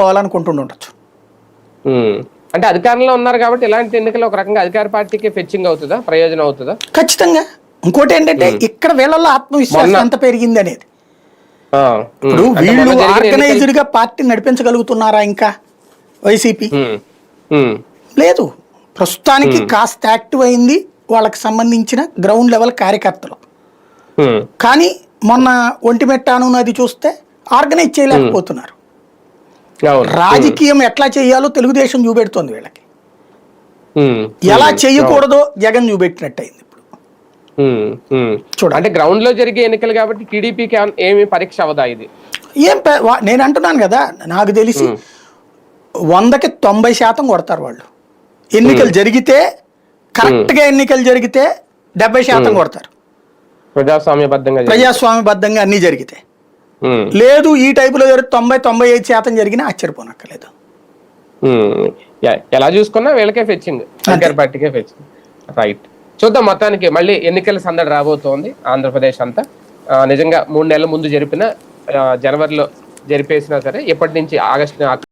పోవాలనుకుంటుండొచ్చు. అంటే అధికారంలో ఉన్నారు కాబట్టి ఇలాంటి ఎన్నికలు ఒక రకంగా అధికార పార్టీకి ఫెచ్చింగ్ అవుతుందా, ప్రయోజనం అవుతుందా? ఖచ్చితంగా. ఇంకోటి ఏంటంటే ఇక్కడ వీళ్ళలో ఆత్మవిశ్వాసం ఎంత పెరిగింది అనేది. ఇప్పుడు వీళ్ళు ఆర్గనైజ్డ్ గా పార్టీ నడిపించగలుగుతున్నారా ఇంకా వైసీపీ? లేదు. ప్రస్తుతానికి కాస్త యాక్టివ్ అయింది వాళ్ళకి సంబంధించిన గ్రౌండ్ లెవెల్ కార్యకర్తలు. కానీ మొన్న ఒంటిమిట్టాను అది చూస్తే ఆర్గనైజ్ చేయలేకపోతున్నారు. రాజకీయం ఎట్లా చేయాలో తెలుగుదేశం చూపెడుతోంది వీళ్ళకి, ఎలా చేయకూడదో జగన్ చూపెట్టినట్టయింది. చూడ అంటే గ్రౌండ్ లో జరిగే ఎన్నికలు కాబట్టి టీడీపీకి ఏమి పరీక్ష అవదా ఇది? ఏం నేను అంటున్నాను కదా, నాకు తెలిసి 100కి 90% కొడతారు వాళ్ళు. ఎన్నికలు జరిగితే కరెక్ట్ గా ఎన్నికలు జరిగితే 70% కొడతారు, ప్రజాస్వామ్యబద్ధంగా అన్ని జరిగితే. లేదు ఈ టైపులో 90-95% జరిగినా ఆశ్చర్యపోనక్కర్లేదు. ఎలా చూసుకున్నా వీళ్ళకే ఫెచ్చింగ్, అధికార పార్టీకే ఫెచ్చింగ్. రైట్, చూద్దాం. మొత్తానికి మళ్ళీ ఎన్నికల సందడి రాబోతోంది ఆంధ్రప్రదేశ్ అంతా. నిజంగా 3 నెలల ముందు జరిపిన జనవరిలో జరిపేసినా సరే ఎప్పటి నుంచి ఆగస్టు